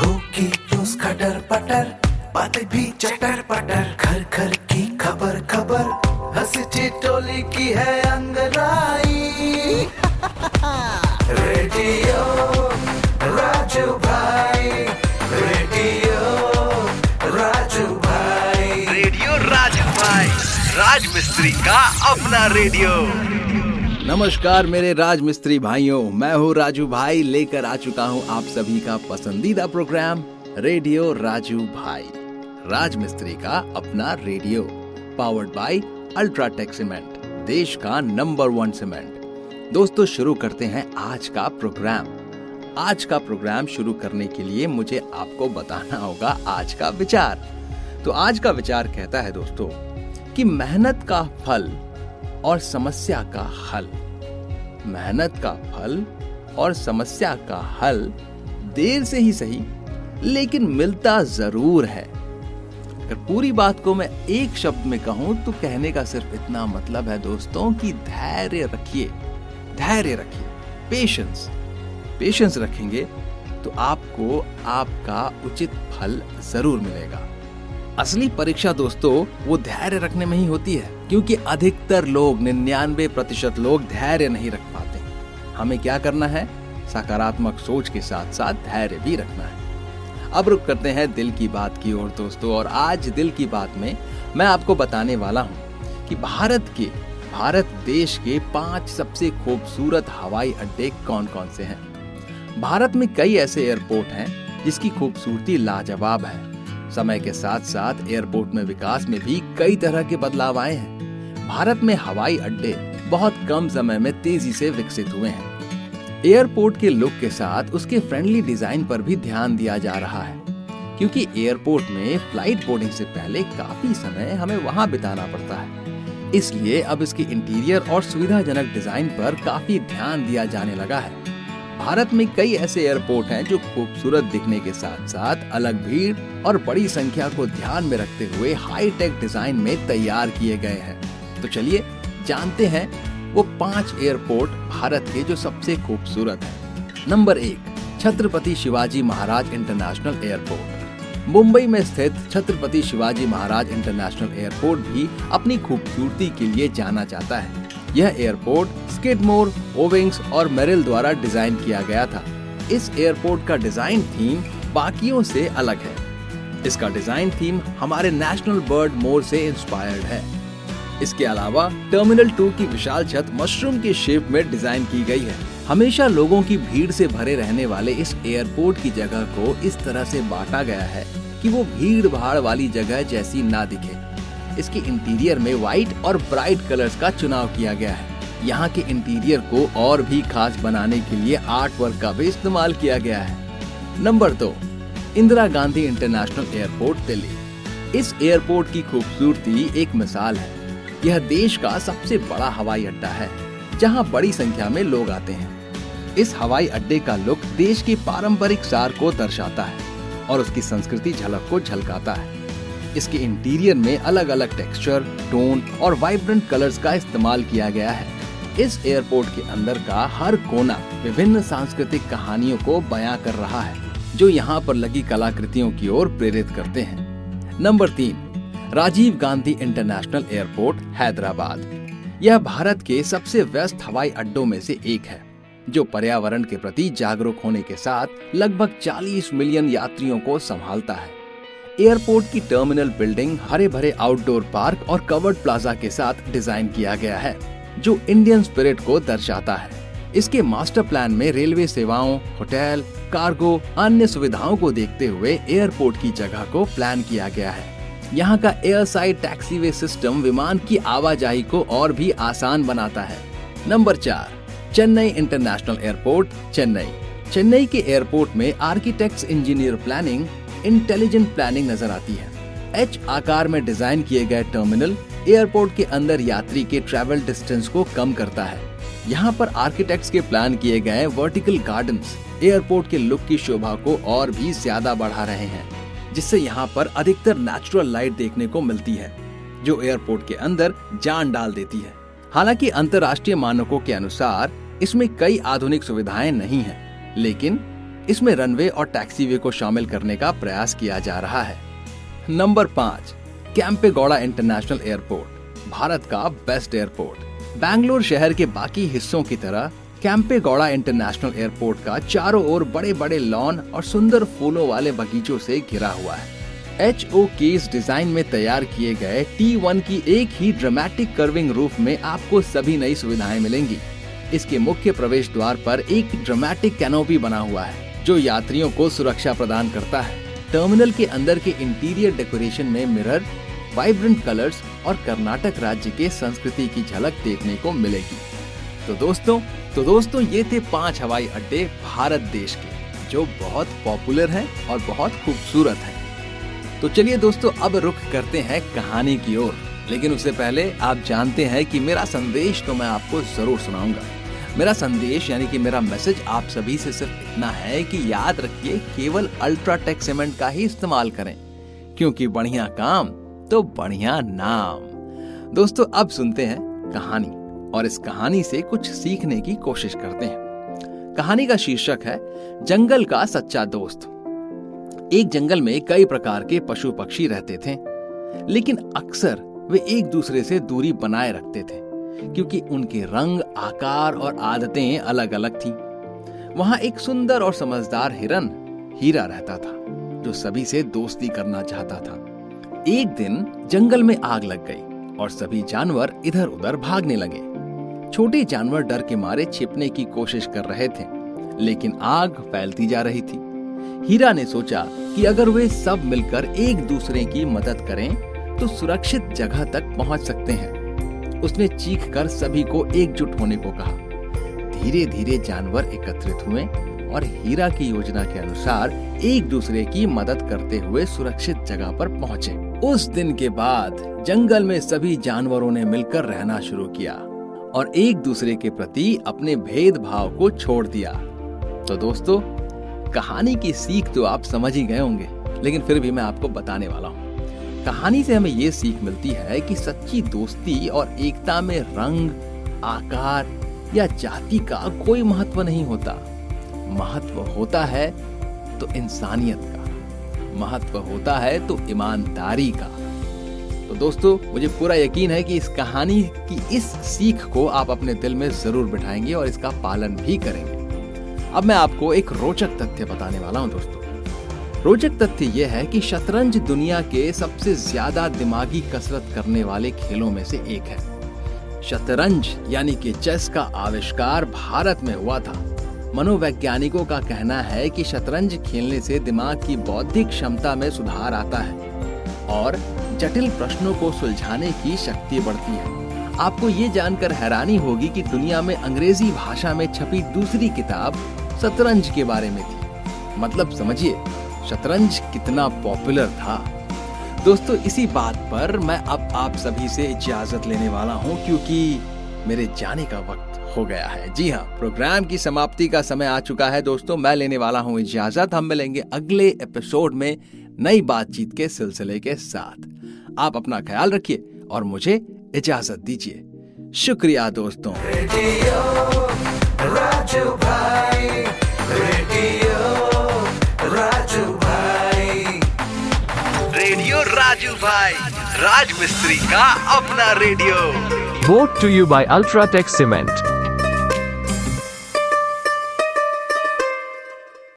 होगी रोज खटर पटर, बातें भी चटर पटर, घर घर की खबर खबर, हंसी ठिठोली की है अंगड़ाई। रेडियो राजू भाई, रेडियो राजू भाई, रेडियो राजू भाई, राज मिस्त्री का अपना रेडियो। नमस्कार मेरे राज मिस्त्री भाइयों, मैं हूँ राजू भाई, लेकर आ चुका हूँ आप सभी का पसंदीदा प्रोग्राम रेडियो राजू भाई, राज मिस्त्री का अपना radio, powered by UltraTech cement, देश का नंबर 1 सीमेंट। दोस्तों, शुरू करते हैं आज का प्रोग्राम। आज का प्रोग्राम शुरू करने के लिए मुझे आपको बताना होगा आज का विचार। तो आज का विचार कहता है दोस्तों कि मेहनत का फल और समस्या का हल, मेहनत का फल और समस्या का हल देर से ही सही लेकिन मिलता जरूर है। अगर पूरी बात को मैं एक शब्द में कहूं तो कहने का सिर्फ इतना मतलब है दोस्तों कि धैर्य रखिए, धैर्य रखिए, पेशेंस। पेशेंस रखेंगे तो आपको आपका उचित फल जरूर मिलेगा। असली परीक्षा दोस्तों वो धैर्य रखने में ही होती है, क्योंकि अधिकतर लोग 99% लोग धैर्य नहीं रख पाते। हमें क्या करना है? सकारात्मक सोच के साथ साथ धैर्य भी रखना है। अब रुक करते हैं दिल की बात की ओर दोस्तों, और आज दिल की बात में मैं आपको बताने वाला हूं कि भारत देश के 5 सबसे खूबसूरत हवाई अड्डे कौन कौन से हैं। भारत में कई ऐसे एयरपोर्ट हैं जिसकी खूबसूरती लाजवाब है। समय के साथ साथ एयरपोर्ट में विकास में भी कई तरह के बदलाव आए हैं। भारत में हवाई अड्डे बहुत कम समय में तेजी से विकसित हुए हैं। एयरपोर्ट के लुक के साथ उसके फ्रेंडली डिजाइन पर भी ध्यान दिया जा रहा है, क्योंकि एयरपोर्ट में फ्लाइट बोर्डिंग से पहले काफी समय हमें वहां बिताना पड़ता है। इसलिए अब इसके इंटीरियर और सुविधाजनक डिजाइन पर काफी ध्यान दिया जाने लगा है। भारत में कई ऐसे एयरपोर्ट हैं जो खूबसूरत दिखने के साथ साथ अलग भीड़ और बड़ी संख्या को ध्यान में रखते हुए हाई टेक डिजाइन में तैयार किए गए हैं। तो चलिए जानते हैं वो 5 एयरपोर्ट भारत के जो सबसे खूबसूरत हैं। Number 1, Chhatrapati Shivaji Maharaj international airport. Mumbai में स्थित छत्रपति शिवाजी महाराज इंटरनेशनल एयरपोर्ट भी अपनी खूबसूरती के लिए जाना जाता है। यह एयरपोर्ट स्किडमोर, ओविंग्स और मेरिल द्वारा डिजाइन किया गया था। इस एयरपोर्ट का डिजाइन थीम बाकियों से अलग है। इसका डिजाइन थीम हमारे नेशनल बर्ड मोर से इंस्पायर्ड है। इसके अलावा टर्मिनल 2 की विशाल छत मशरूम के शेप में डिजाइन की गई है। हमेशा लोगों की भीड़ से भरे रहने वाले इस एयरपोर्ट की जगह को इस तरह से बांटा गया है कि वो भीड़ भाड़ वाली जगह जैसी ना दिखे। इसके इंटीरियर में व्हाइट और ब्राइट कलर्स का चुनाव किया गया है। यहाँ के इंटीरियर को और भी खास बनाने के लिए आर्ट वर्क का भी इस्तेमाल किया गया है। Number 2, Indira Gandhi International airport Delhi. इस एयरपोर्ट की खूबसूरती एक मिसाल है। यह देश का सबसे बड़ा हवाई अड्डा है, जहाँ बड़ी संख्या में लोग आते हैं। इस हवाई अड्डे का लुक देश की पारंपरिक सार को दर्शाता है और उसकी संस्कृति झलक को झलकाता है। इसके इंटीरियर में अलग अलग टेक्सचर, टोन और वाइब्रेंट कलर्स का इस्तेमाल किया गया है। इस एयरपोर्ट के अंदर का हर कोना विभिन्न सांस्कृतिक कहानियों को बयां कर रहा है, जो यहाँ पर लगी कलाकृतियों की ओर प्रेरित करते हैं। Number 3, Rajiv Gandhi International Airport Hyderabad. यह भारत के सबसे व्यस्त हवाई अड्डों में से एक है, जो पर्यावरण के प्रति जागरूक होने के साथ लगभग 40 मिलियन यात्रियों को संभालता है। एयरपोर्ट की टर्मिनल बिल्डिंग हरे भरे आउटडोर पार्क और कवर्ड प्लाजा के साथ डिजाइन किया गया है, जो इंडियन स्पिरिट को दर्शाता है। इसके मास्टर प्लान में रेलवे सेवाओं, होटल, कार्गो, अन्य सुविधाओं को देखते हुए एयरपोर्ट की जगह को प्लान किया गया है। यहाँ का एयर साइड टैक्सीवे सिस्टम विमान की आवाजाही को और भी आसान बनाता है। Number 4, Chennai international airport Chennai. Chennai के एयरपोर्ट में architects engineer planning, intelligent planning नजर आती है। एच आकार में डिजाइन किए गए टर्मिनल एयरपोर्ट के अंदर यात्री के ट्रैवल डिस्टेंस को कम करता है। यहाँ पर आर्किटेक्ट्स के प्लान किए गए वर्टिकल गार्डन्स एयरपोर्ट के लुक की शोभा को और भी ज्यादा बढ़ा रहे हैं, जिससे यहाँ पर अधिकतर नेचुरल लाइट देखने को मिलती है, जो एयरपोर्ट के अंदर जान डाल देती है। हालांकि अंतर्राष्ट्रीय मानकों के अनुसार इसमें कई आधुनिक सुविधाएं नहीं हैं, लेकिन इसमें रनवे और टैक्सीवे को शामिल करने का प्रयास किया जा रहा है। Number 5, Kempegowda international airport, Bharat का बेस्ट एयरपोर्ट। बैंगलोर शहर के बाकी हिस्सों की तरह कैंपेगौड़ा इंटरनेशनल एयरपोर्ट का चारों ओर बड़े बड़े लॉन और सुंदर फूलों वाले बगीचों से घिरा हुआ है। HOK डिजाइन में तैयार किए गए T1 की एक ही ड्रामेटिक कर्विंग रूफ में आपको सभी नई सुविधाएं मिलेंगी। इसके मुख्य प्रवेश द्वार पर एक ड्रामेटिक कैनोपी बना हुआ है जो यात्रियों को सुरक्षा प्रदान करता है। टर्मिनल के अंदर के इंटीरियर डेकोरेशन में मिरर, वाइब्रेंट कलर्स और कर्नाटक राज्य के संस्कृति की झलक देखने को मिलेगी। तो दोस्तों ये थे 5 हवाई अड्डे भारत देश के जो बहुत पॉपुलर हैं और बहुत खूबसूरत हैं। तो चलिए दोस्तों अब रुख करते हैं कहानी की ओर, लेकिन उससे पहले आप जानते हैं कि मेरा संदेश तो मैं आपको जरूर सुनाऊंगा। मेरा संदेश यानी कि मेरा मैसेज आप सभी से सिर्फ इतना है कि याद रखिए केवल अल्ट्राटेक सीमेंट का ही इस्तेमाल करें, क्योंकि बढ़िया काम तो बढ़िया नाम। दोस्तों अब सुनते हैं कहानी और इस कहानी से कुछ सीखने की कोशिश करते हैं। कहानी का शीर्षक है जंगल का सच्चा दोस्त। एक जंगल में कई प्रकार के पशु पक्षी रहते थे, लेकिन अक्सर वे एक दूसरे से दूरी बनाए रखते थे क्योंकि उनके रंग, आकार और आदतें अलग अलग थीं। वहां एक सुंदर और समझदार हिरन हीरा रहता था जो सभी से दोस्ती करना चाहता था। एक दिन जंगल में आग लग गई और सभी जानवर इधर उधर भागने लगे। छोटे जानवर डर के मारे छिपने की कोशिश कर रहे थे, लेकिन आग फैलती जा रही थी। हीरा ने सोचा कि अगर वे सब मिलकर एक दूसरे की मदद करें तो सुरक्षित जगह तक पहुंच सकते हैं। उसने चीखकर सभी को एकजुट होने को कहा। धीरे धीरे जानवर एकत्रित हुए और हीरा की योजना के अनुसार एक दूसरे की मदद करते हुए सुरक्षित जगह पर पहुंचे। उस दिन के बाद जंगल में सभी जानवरों ने मिलकर रहना शुरू किया और एक दूसरे के प्रति अपने भेदभाव को छोड़ दिया। तो दोस्तों कहानी की सीख तो आप समझ ही गए होंगे, लेकिन फिर भी मैं आपको बताने वाला हूँ। कहानी से हमें ये सीख मिलती है कि सच्ची दोस्ती और एकता में रंग, आकार या जाति का कोई महत्व नहीं होता। महत्व होता है तो इंसानियत का, महत्व होता है तो ईमानदारी का। तो दोस्तों मुझे पूरा यकीन है कि इस कहानी की इस सीख को आप अपने दिल में जरूर बिठाएंगे और इसका पालन भी करेंगे। अब मैं आपको एक रोचक तथ्य बताने वाला हूं दोस्तों। रोचक तथ्य यह है कि शतरंज दुनिया के सबसे ज्यादा दिमागी कसरत करने वाले खेलों में से एक है। शतरंज यानी कि चेस का आविष्कार भारत में हुआ था। मनोवैज्ञानिकों का कहना है कि शतरंज खेलने से दिमाग की बौद्धिक क्षमता में सुधार आता है और जटिल प्रश्नों को सुलझाने की शक्ति बढ़ती है। आपको ये जानकर हैरानी होगी कि दुनिया में अंग्रेजी भाषा में छपी दूसरी किताब शतरंज के बारे में थी। मतलब समझिए शतरंज कितना पॉपुलर था। दोस्तों इसी बात पर मैं अब आप सभी से इजाजत लेने वाला हूं क्योंकि मेरे जाने का वक्त हो गया है। जी हाँ, प्रोग्राम की समाप्ति का समय आ चुका है दोस्तों। मैं लेने वाला हूं इजाजत। हम मिलेंगे अगले एपिसोड में नई बातचीत के सिलसिले के साथ। आप अपना ख्याल रखिए और मुझे इजाजत दीजिए। शुक्रिया दोस्तों। रेडियो राजू भाई, रेडियो राजू भाई, रेडियो राजू भाई, राज मिस्त्री का अपना radio. Brought to you by Ultratech Cement.